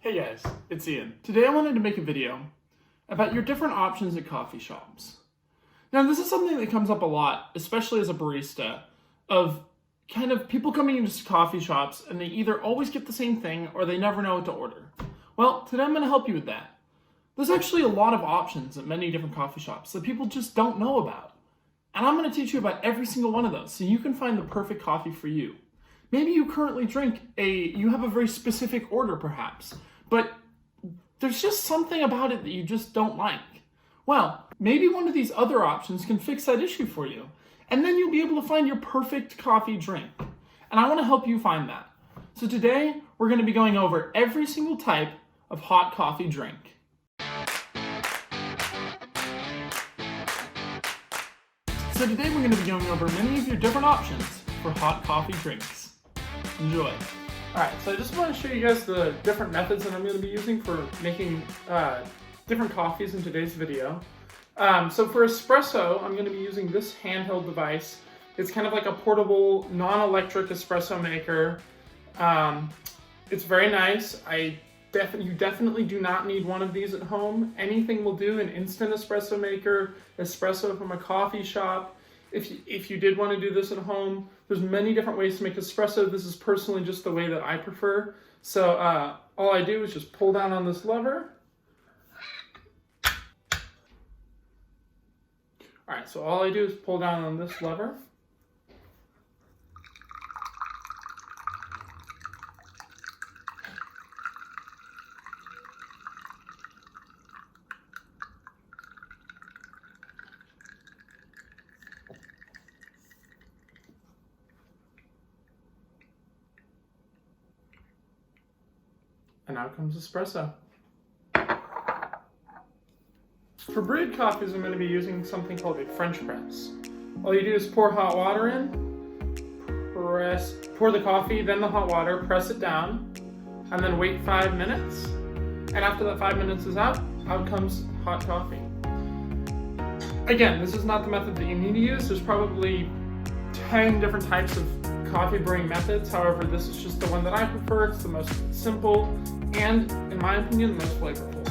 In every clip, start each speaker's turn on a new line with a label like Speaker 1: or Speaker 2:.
Speaker 1: Hey guys, it's Ian. Today I wanted to make a video about your different options at coffee shops. Now this is something that comes up a lot, especially as a barista, of kind of people coming into coffee shops and they either always get the same thing or they never know what to order. Well, today I'm going to help you with that. There's actually a lot of options at many different coffee shops that people just don't know about. And I'm going to teach you about every single one of those so you can find the perfect coffee for you. Maybe you currently you have a very specific order perhaps, but there's just something about it that you just don't like. Well, maybe one of these other options can fix that issue for you, and then you'll be able to find your perfect coffee drink. And I want to help you find that. So today, we're going to be going over every single type of hot coffee drink. So today we're going to be going over many of your different options for hot coffee drinks. Enjoy. Alright, so I just want to show you guys the different methods that I'm going to be using for making different coffees in today's video. So for espresso, I'm going to be using this handheld device. It's kind of like a portable, non-electric espresso maker. It's very nice. You definitely do not need one of these at home. Anything will do, an instant espresso maker, espresso from a coffee shop. If you did want to do this at home, there's many different ways to make espresso. This is personally just the way that I prefer. So all I do is just pull down on this lever. All right, so all I do is pull down on this lever. And out comes espresso. For brewed coffees, I'm going to be using something called a French press. All you do is pour hot water in, pour the coffee, then the hot water, press it down, and then wait 5 minutes. And after that 5 minutes is out comes hot coffee. Again, this is not the method that you need to use. There's probably 10 different types of coffee brewing methods. However, this is just the one that I prefer. It's the most simple and, in my opinion, the most flavorful.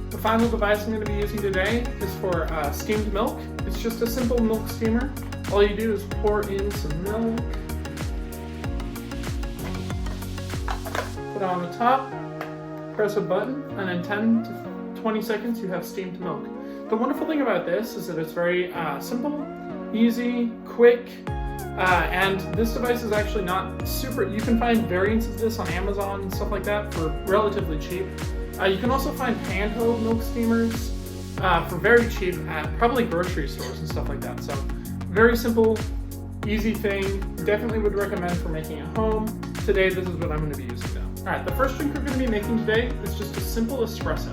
Speaker 1: The final device I'm going to be using today is for steamed milk. It's just a simple milk steamer. All you do is pour in some milk, put it on the top, press a button, and in 10 to 20 seconds you have steamed milk. The wonderful thing about this is that it's very simple, easy, quick, and this device is actually not super. You can find variants of this on Amazon and stuff like that for relatively cheap. You can also find handheld milk steamers for very cheap at probably grocery stores and stuff like that. So very simple, easy thing. Definitely would recommend for making at home. Today, this is what I'm going to be using though. Alright, the first drink we're going to be making today is just a simple espresso.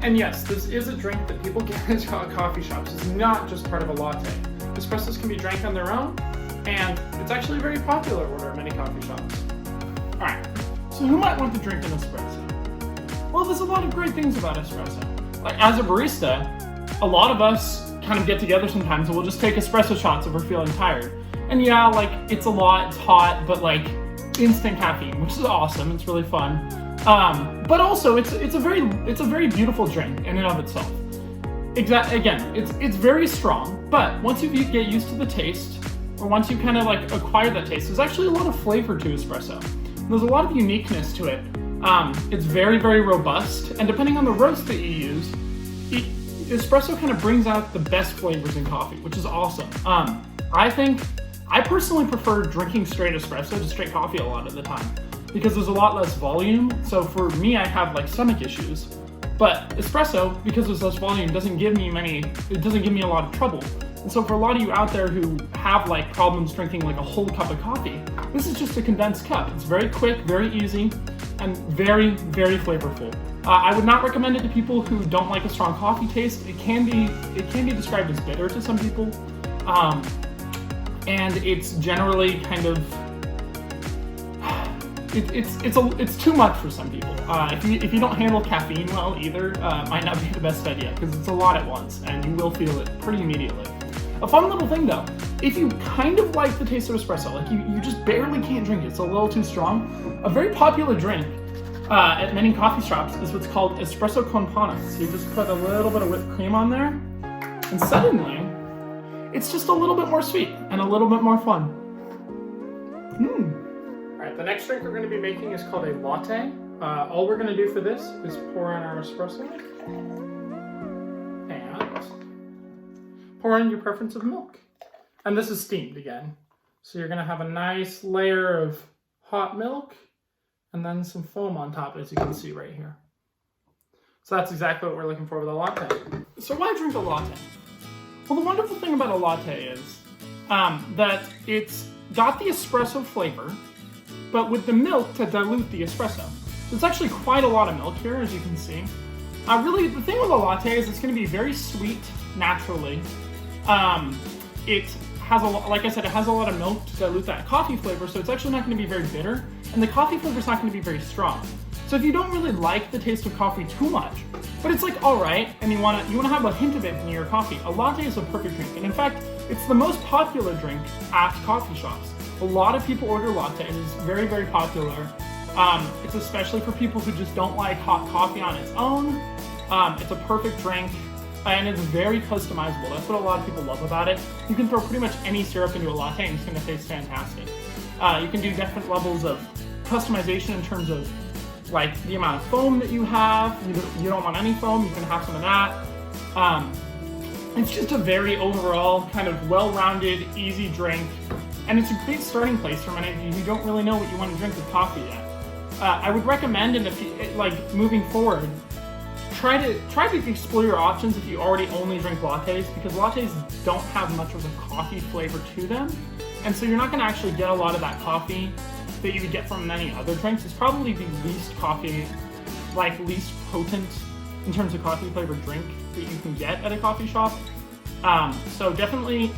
Speaker 1: And yes, this is a drink that people get into coffee shops. It's not just part of a latte. Espressos can be drank on their own, and it's actually a very popular order at many coffee shops. Alright, so who might want to drink an espresso? Well, there's a lot of great things about espresso. Like, as a barista, a lot of us kind of get together sometimes and we'll just take espresso shots if we're feeling tired. And yeah, like, it's a lot, it's hot, but like, instant caffeine, which is awesome. It's really fun, but also it's a very beautiful drink in and of itself. Again, it's very strong, but once you get used to the taste, or once you kind of like acquire that taste, there's actually a lot of flavor to espresso. There's a lot of uniqueness to it. It's very, very robust, and depending on the roast that you use, espresso kind of brings out the best flavors in coffee, which is awesome. I personally prefer drinking straight espresso to straight coffee a lot of the time because there's a lot less volume. So for me, I have like stomach issues, but espresso, because there's less volume, doesn't give me a lot of trouble. And so for a lot of you out there who have like problems drinking like a whole cup of coffee, this is just a condensed cup. It's very quick, very easy, and very, very flavorful. I would not recommend it to people who don't like a strong coffee taste. It can be described as bitter to some people. And it's generally kind of it's too much for some people. If you don't handle caffeine well either, it might not be the best idea because it's a lot at once and you will feel it pretty immediately. A fun little thing though, if you kind of like the taste of espresso, like you just barely can't drink it, it's a little too strong, a very popular drink at many coffee shops is what's called espresso con pane. So you just put a little bit of whipped cream on there, and suddenly, it's just a little bit more sweet and a little bit more fun. Alright, the next drink we're going to be making is called a latte. All we're going to do for this is pour in our espresso and pour in your preference of milk. And this is steamed again. So you're going to have a nice layer of hot milk and then some foam on top, as you can see right here. So that's exactly what we're looking for with a latte. So why drink a latte? Well, the wonderful thing about a latte is that it's got the espresso flavor, but with the milk to dilute the espresso. So it's actually quite a lot of milk here, as you can see. Really, the thing with a latte is it's going to be very sweet naturally. It has like I said, it has a lot of milk to dilute that coffee flavor, so it's actually not going to be very bitter, and the coffee flavor is not going to be very strong. So if you don't really like the taste of coffee too much, but it's like all right, and you want to have a hint of it in your coffee, a latte is a perfect drink. And in fact, it's the most popular drink at coffee shops. A lot of people order latte, and it's very, very popular. It's especially for people who just don't like hot coffee on its own. It's a perfect drink, and it's very customizable. That's what a lot of people love about it. You can throw pretty much any syrup into a latte, and it's going to taste fantastic. You can do different levels of customization in terms of like the amount of foam that you have. You don't want any foam, you can have some of that. It's just a very overall kind of well-rounded, easy drink, and it's a great starting place for many of you who don't really know what you want to drink with coffee yet. I would recommend, and if you, like moving forward, try to explore your options if you already only drink lattes, because lattes don't have much of a coffee flavor to them, and so you're not going to actually get a lot of that coffee that you would get from many other drinks. It's probably the least potent in terms of coffee flavored drink that you can get at a coffee shop. So definitely,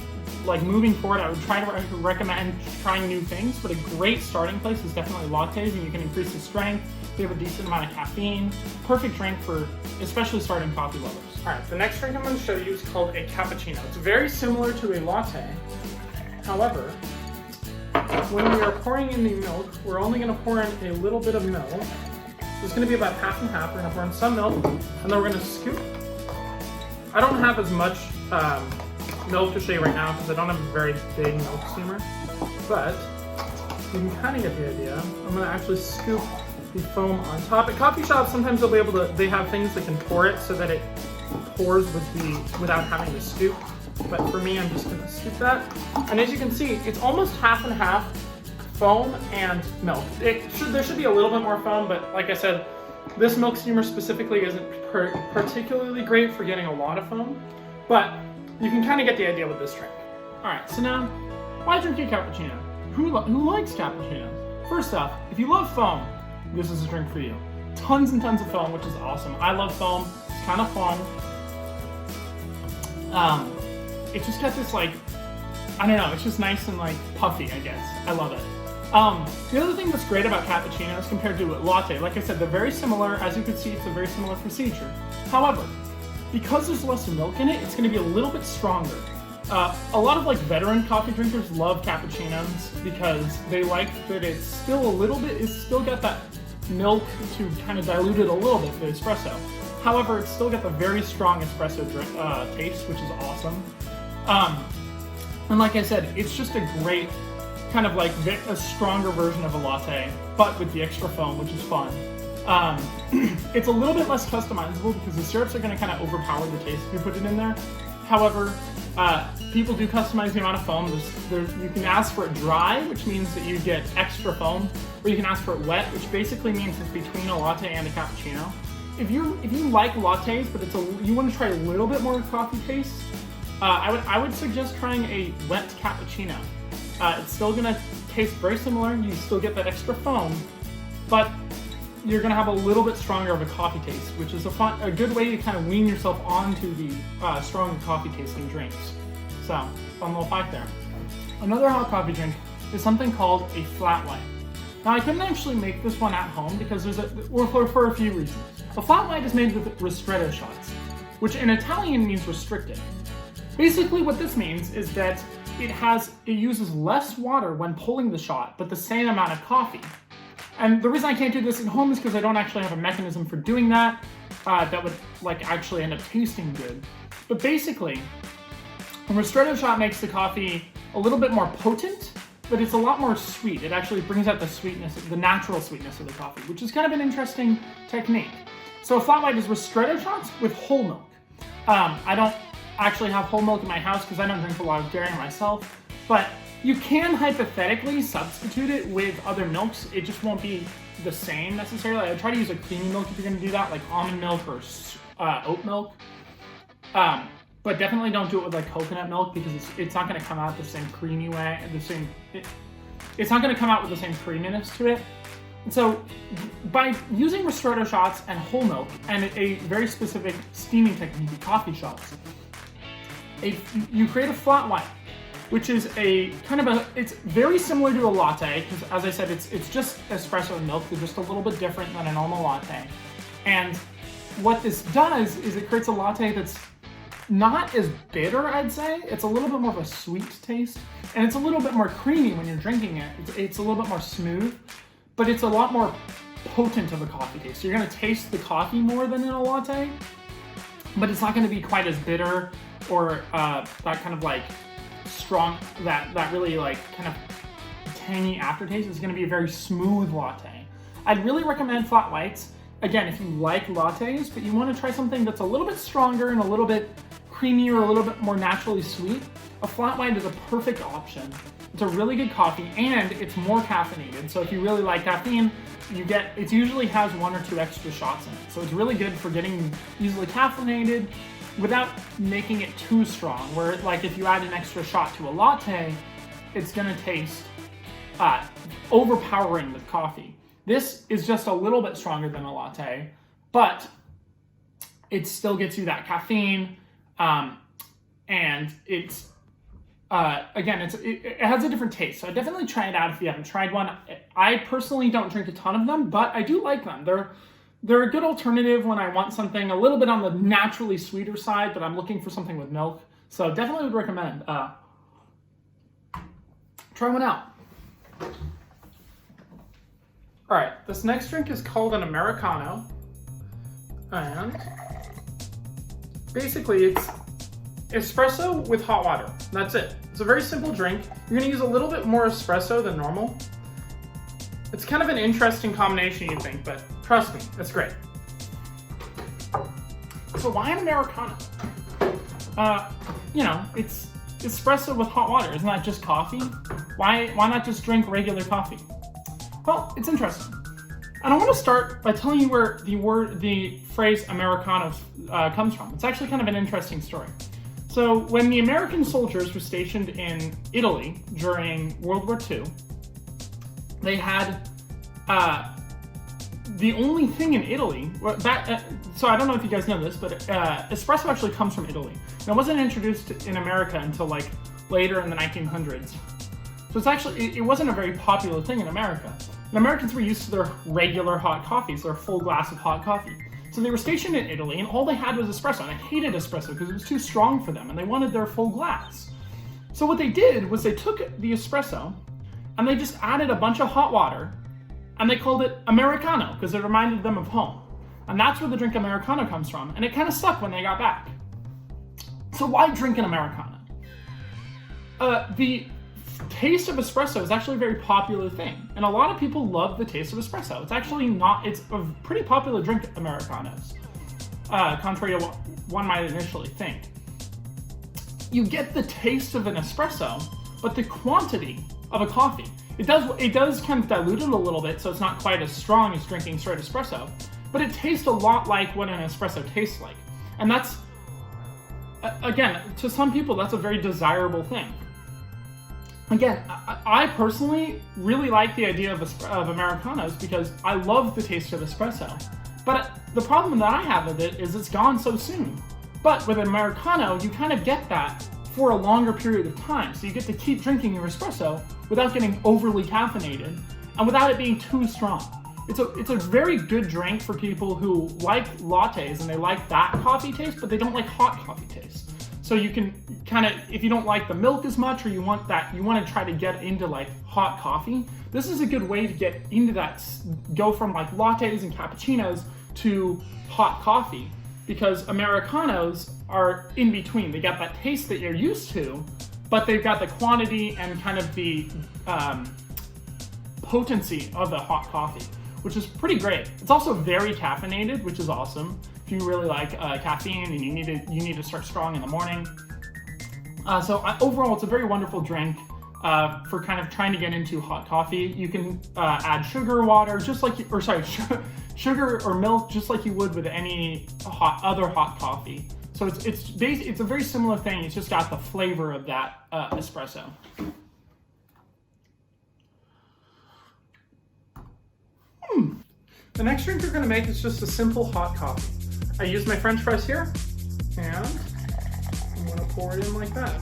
Speaker 1: like moving forward, I would try to recommend trying new things, but a great starting place is definitely lattes, and you can increase the strength. They have a decent amount of caffeine. Perfect drink for especially starting coffee lovers. All right, the next drink I'm going to show you is called a cappuccino. It's very similar to a latte. However, when we are pouring in the milk, we're only going to pour in a little bit of milk. So it's going to be about half and half. We're going to pour in some milk, and then we're going to scoop. I don't have as much milk to show you right now because I don't have a very big milk steamer, but you can kind of get the idea. I'm going to actually scoop the foam on top. At coffee shops, sometimes they'll be able to, they have things that can pour it so that it pours without having to scoop. But for me, I'm just going to scoop that. And as you can see, it's almost half and half foam and milk. There should be a little bit more foam, but like I said, this milk steamer specifically isn't particularly great for getting a lot of foam, but you can kind of get the idea with this drink. All right, so now, why drink a cappuccino? Who likes cappuccinos? First off, if you love foam, this is a drink for you. Tons and tons of foam, which is awesome. I love foam. It's kind of fun. It's just got this, like, I don't know, it's just nice and like puffy, I guess. I love it. The other thing that's great about cappuccinos compared to a latte, like I said, they're very similar. As you can see, it's a very similar procedure. However, because there's less milk in it, it's going to be a little bit stronger. A lot of like veteran coffee drinkers love cappuccinos because they like that it's still got that milk to kind of dilute it a little bit for espresso. However, it's still got the very strong espresso taste, which is awesome. And like I said, it's just a great kind of like a stronger version of a latte, but with the extra foam, which is fun. It's a little bit less customizable because the syrups are going to kind of overpower the taste if you put it in there. However, people do customize the amount of foam. You can ask for it dry, which means that you get extra foam, or you can ask for it wet, which basically means it's between a latte and a cappuccino. If you like lattes, but you want to try a little bit more coffee taste, I would suggest trying a wet cappuccino. It's still going to taste very similar. You still get that extra foam, but you're going to have a little bit stronger of a coffee taste, which is a good way to kind of wean yourself onto the stronger coffee tasting drinks. So, fun little fact there. Another hot coffee drink is something called a flat white. Now I couldn't actually make this one at home because for a few reasons. A flat white is made with ristretto shots, which in Italian means restricted. Basically what this means is that it uses less water when pulling the shot, but the same amount of coffee. And the reason I can't do this at home is because I don't actually have a mechanism for doing that that would actually end up tasting good. But basically, a ristretto shot makes the coffee a little bit more potent, but it's a lot more sweet. It actually brings out the sweetness, the natural sweetness of the coffee, which is kind of an interesting technique. So a flat white is ristretto shots with whole milk. I don't actually have whole milk in my house because I don't drink a lot of dairy myself, but you can hypothetically substitute it with other milks. It just won't be the same necessarily. I try to use a creamy milk if you're going to do that, like almond milk or oat milk. But definitely don't do it with coconut milk because it's not going to come out the same creamy way. It's not going to come out with the same creaminess to it. And so by using ristretto shots and whole milk and a very specific steaming technique with coffee shots, you create a flat white, which is it's very similar to a latte because, as I said, it's just espresso and milk. They're just a little bit different than a normal latte. And what this does is it creates a latte that's not as bitter, I'd say. It's a little bit more of a sweet taste, and it's a little bit more creamy when you're drinking it. It's a little bit more smooth, but it's a lot more potent of a coffee taste. So you're going to taste the coffee more than in a latte, but it's not going to be quite as bitter or that kind of strong, that really kind of tangy aftertaste. Is going to be a very smooth latte. I'd really recommend flat whites. Again, if you like lattes, but you want to try something that's a little bit stronger and a little bit creamier, a little bit more naturally sweet, a flat white is a perfect option. It's a really good coffee and it's more caffeinated. So if you really like caffeine, it usually has 1 or 2 extra shots in it. So it's really good for getting easily caffeinated without making it too strong. Where if you add an extra shot to a latte, it's gonna taste overpowering with coffee. This is just a little bit stronger than a latte, but it still gets you that caffeine, and it's it has a different taste. So definitely try it out if you haven't tried one. I personally don't drink a ton of them, but I do like them. They're a good alternative when I want something a little bit on the naturally sweeter side, but I'm looking for something with milk. So definitely would recommend. Try one out. All right, this next drink is called an Americano, and basically it's espresso with hot water. That's it. It's a very simple drink. You're gonna use a little bit more espresso than normal. It's kind of an interesting combination, you think, but trust me, it's great. So why an Americano? It's espresso with hot water. Isn't that just coffee? Why not just drink regular coffee? Well, it's interesting. And I want to start by telling you where the phrase Americano comes from. It's actually kind of an interesting story. So when the American soldiers were stationed in Italy during World War II, they had the only thing in Italy, so I don't know if you guys know this, but espresso actually comes from Italy. And it wasn't introduced in America until later in the 1900s. So it wasn't a very popular thing in America. And Americans were used to their regular hot coffees, their full glass of hot coffee. So they were stationed in Italy, and all they had was espresso. And I hated espresso because it was too strong for them, and they wanted their full glass. So what they did was they took the espresso, and they just added a bunch of hot water, and they called it Americano because it reminded them of home. And that's where the drink Americano comes from, and it kind of stuck when they got back. So why drink an Americano? The taste of espresso is actually a very popular thing, and a lot of people love the taste of espresso. It's a pretty popular drink, Americanos, contrary to what one might initially think. You get the taste of an espresso, but the quantity of a coffee. It does kind of dilute it a little bit, so it's not quite as strong as drinking straight espresso, but it tastes a lot like what an espresso tastes like. And that's, again, to some people, that's a very desirable thing. Again, I personally really like the idea of Americanos because I love the taste of espresso. But the problem that I have with it is it's gone so soon. But with an Americano, you kind of get that for a longer period of time. So you get to keep drinking your espresso without getting overly caffeinated. and without it being too strong. It's a very good drink for people who like lattes and they like that coffee taste, but they don't like hot coffee taste. So you can kind of, if you don't like the milk as much, or you want to try to get into like hot coffee, this is a good way to get into that, go from like lattes and cappuccinos to hot coffee, because Americanos are in between. They got that taste that you're used to, but they've got the quantity and kind of the potency of a hot coffee, which is pretty great. It's also very caffeinated, which is awesome. If you really like caffeine and you need to start strong in the morning. Overall, it's a very wonderful drink for kind of trying to get into hot coffee. You can add sugar, water, sugar or milk, just like you would with any other hot coffee. So it's a very similar thing. It's just got the flavor of that espresso. The next drink we're going to make is just a simple hot coffee. I use my French press here, and I'm going to pour it in like that.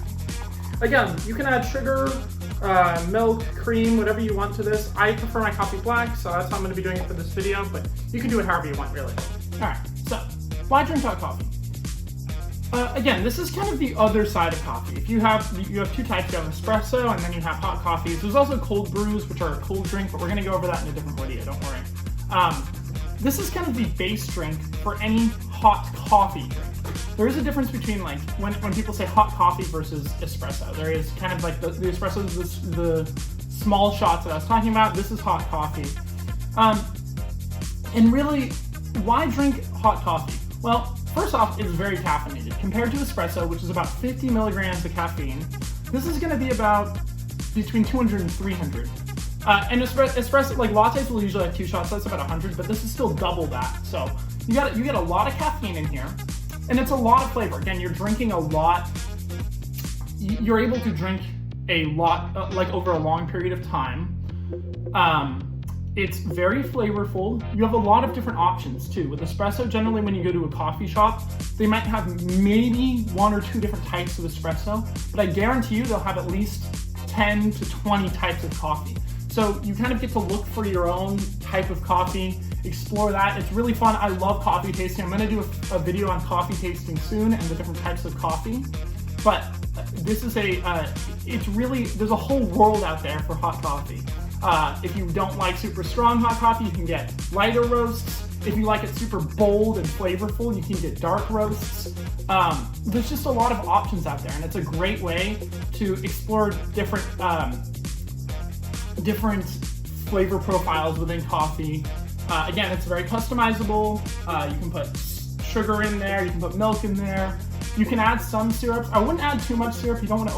Speaker 1: Again, you can add sugar, milk, cream, whatever you want to this. I prefer my coffee black, so that's how I'm going to be doing it for this video, but you can do it however you want, really. Alright, so why drink hot coffee? Again, this is kind of the other side of coffee. If you have two types, you have espresso and then you have hot coffees. There's also cold brews, which are a cold drink, but we're going to go over that in a different video, don't worry. This is kind of the base drink for any hot coffee drink. There is a difference between like when people say hot coffee versus espresso. There is kind of like the espresso is the small shots that I was talking about. This is hot coffee. And really, why drink hot coffee? Well, first off, it's very caffeinated. Compared to espresso, which is about 50 milligrams of caffeine, this is going to be about between 200 and 300. And espresso, like lattes will usually have 2 shots, so that's about 100, but this is still double that. So you get a lot of caffeine in here, and it's a lot of flavor. Again, you're drinking a lot. You're able to drink a lot, like over a long period of time. It's very flavorful. You have a lot of different options too. With espresso, generally when you go to a coffee shop, they might have maybe 1 or 2 different types of espresso, but I guarantee you they'll have at least 10 to 20 types of coffee. So you kind of get to look for your own type of coffee, explore that. It's really fun. I love coffee tasting. I'm going to do a video on coffee tasting soon and the different types of coffee. But this is it's really, there's a whole world out there for hot coffee. If you don't like super strong hot coffee, you can get lighter roasts. If you like it super bold and flavorful, you can get dark roasts. There's just a lot of options out there, and it's a great way to explore different flavor profiles within coffee. Again, it's very customizable. You can put sugar in there, you can put milk in there. You can add some syrups. I wouldn't add too much syrup. You don't want to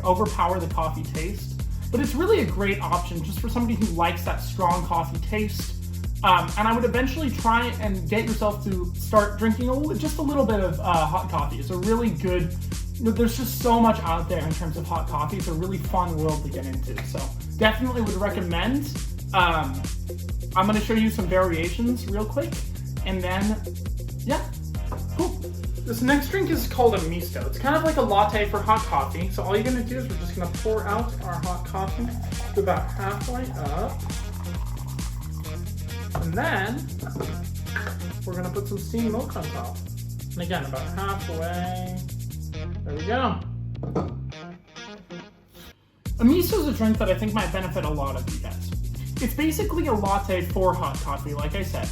Speaker 1: overpower the coffee taste. But it's really a great option just for somebody who likes that strong coffee taste. And I would eventually try and get yourself to start drinking just a little bit of hot coffee. It's a really good, there's just so much out there in terms of hot coffee. It's a really fun world to get into. So definitely would recommend. I'm going to show you some variations real quick. And then, yeah, cool. This next drink is called a Miso. It's kind of like a latte for hot coffee. So all you're going to do is we're just going to pour out our hot coffee to about halfway up. And then we're going to put some steamed milk on top. And again, about halfway. There we go. A Miso is a drink that I think might benefit a lot of you guys. It's basically a latte for hot coffee, like I said.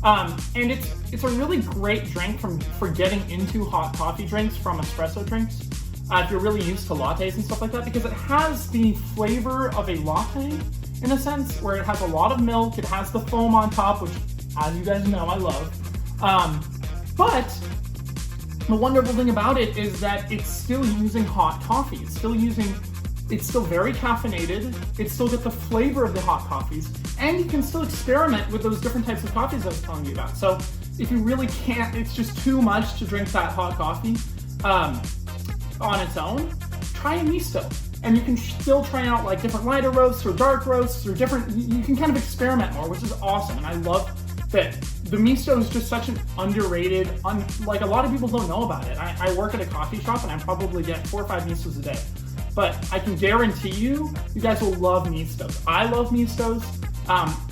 Speaker 1: And it's a really great drink for getting into hot coffee drinks from espresso drinks. If you're really used to lattes and stuff like that, because it has the flavor of a latte in a sense, where it has a lot of milk, it has the foam on top, which, as you guys know, I love. But the wonderful thing about it is that it's still using hot coffee. It's still very caffeinated. It still gets the flavor of the hot coffees, and you can still experiment with those different types of coffees I was telling you about. So if you really can't, it's just too much to drink that hot coffee on its own, try a Miso. And you can still try out like different lighter roasts or dark roasts or you can kind of experiment more, which is awesome. And I love that the Miso is just such an underrated, like a lot of people don't know about it. I work at a coffee shop and I probably get 4 or 5 Misos a day. But I can guarantee you guys will love Misos. I love Misos.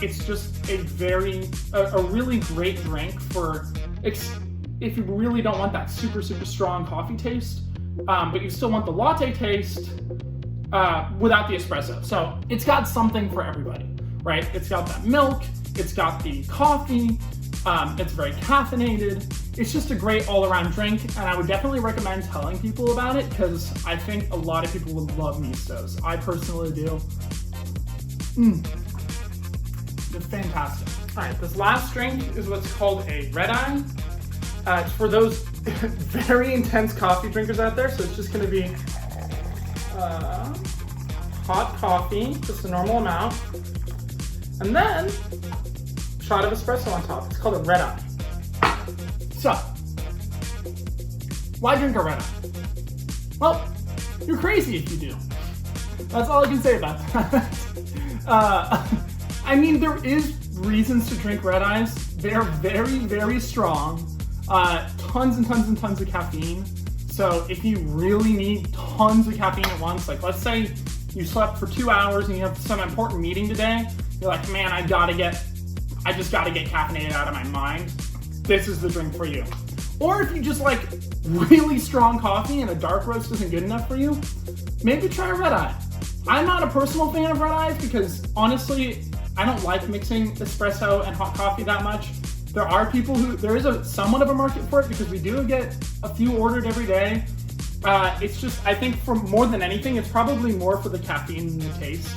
Speaker 1: It's just a really great drink for if you really don't want that super strong coffee taste, but you still want the latte taste without the espresso. So it's got something for everybody, right? It's got that milk, it's got the coffee, it's very caffeinated. It's just a great all-around drink, and I would definitely recommend telling people about it because I think a lot of people would love Misos. I personally do. It's fantastic. All right, this last drink is what's called a red eye. It's for those very intense coffee drinkers out there, so it's just gonna be hot coffee, just a normal amount, and then a shot of espresso on top. It's called a red eye. So, why drink a red eye? Well, you're crazy if you do. That's all I can say about that. I mean, there is reasons to drink red eyes. They're very strong. Tons and tons of caffeine. So if you really need tons of caffeine at once, like let's say you slept for 2 hours and you have some important meeting today, you're like, man, I just gotta get caffeinated out of my mind. This is the drink for you. Or if you just like really strong coffee and a dark roast isn't good enough for you, maybe try a red eye. I'm not a personal fan of red eyes because honestly, I don't like mixing espresso and hot coffee that much. There are people there is somewhat of a market for it because we do get a few ordered every day. It's just, I think for more than anything, it's probably more for the caffeine than the taste.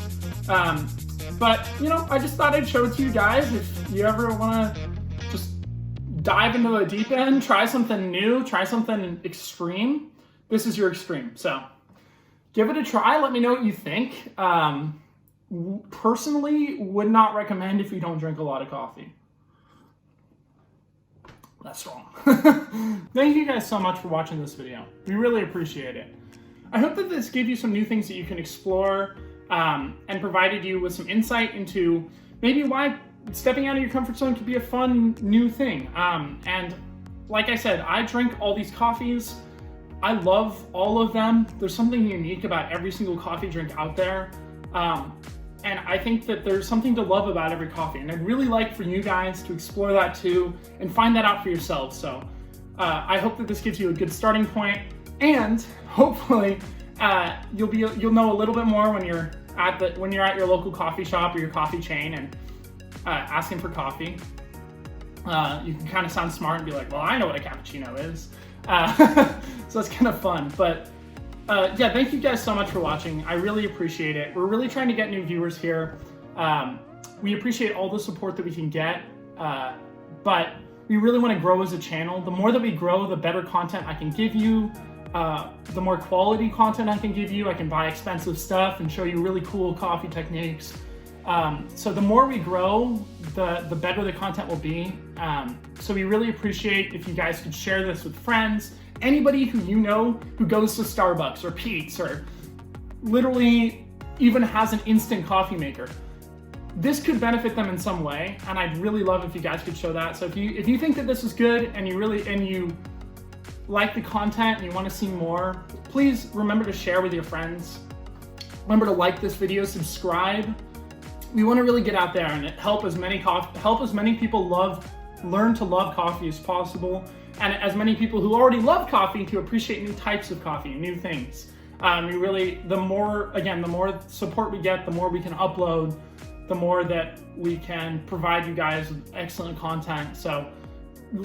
Speaker 1: But, you know, I just thought I'd show it to you guys. If you ever want to just dive into the deep end, try something new, try something extreme, this is your extreme. So give it a try. Let me know what you think. Personally, would not recommend if you don't drink a lot of coffee. That's wrong. Thank you guys so much for watching this video. We really appreciate it. I hope that this gave you some new things that you can explore and provided you with some insight into maybe why stepping out of your comfort zone could be a fun new thing. And like I said, I drink all these coffees. I love all of them. There's something unique about every single coffee drink out there. And I think that there's something to love about every coffee. And I'd really like for you guys to explore that too and find that out for yourselves. So I hope that this gives you a good starting point. And hopefully you'll know a little bit more when you're at your local coffee shop or your coffee chain and asking for coffee. You can kind of sound smart and be like, well, I know what a cappuccino is. So it's kind of fun. But yeah, thank you guys so much for watching. I really appreciate it. We're really trying to get new viewers here. We appreciate all the support that we can get, but we really want to grow as a channel. The more that we grow, the better content I can give you, the more quality content I can give you. I can buy expensive stuff and show you really cool coffee techniques. So the more we grow, the better the content will be. So we really appreciate if you guys could share this with friends. Anybody who you know who goes to Starbucks or Pete's or literally even has an instant coffee maker. This could benefit them in some way, and I'd really love if you guys could show that. So if you think that this is good and you like the content and you want to see more, please remember to share with your friends. Remember to like this video, subscribe. We want to really get out there and help as many people learn to love coffee as possible, and as many people who already love coffee to appreciate new types of coffee and new things. The more support we get, the more we can upload, the more that we can provide you guys with excellent content. So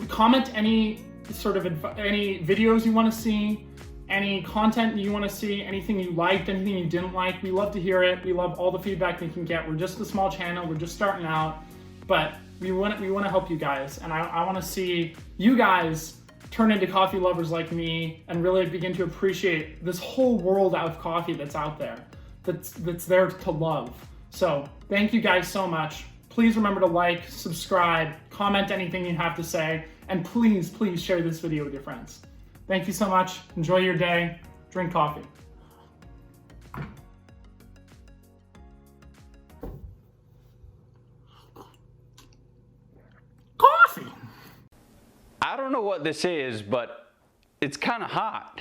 Speaker 1: comment any videos you want to see, any content you want to see, anything you liked, anything you didn't like. We love to hear it. We love all the feedback we can get. We're just a small channel. We're just starting out, but we want to help you guys, and I want to see you guys turn into coffee lovers like me and really begin to appreciate this whole world of coffee that's out there, that's there to love. So thank you guys so much. Please remember to like, subscribe, comment anything you have to say, and please share this video with your friends. Thank you so much. Enjoy your day. Drink coffee.
Speaker 2: I don't know what this is, but it's kind of hot.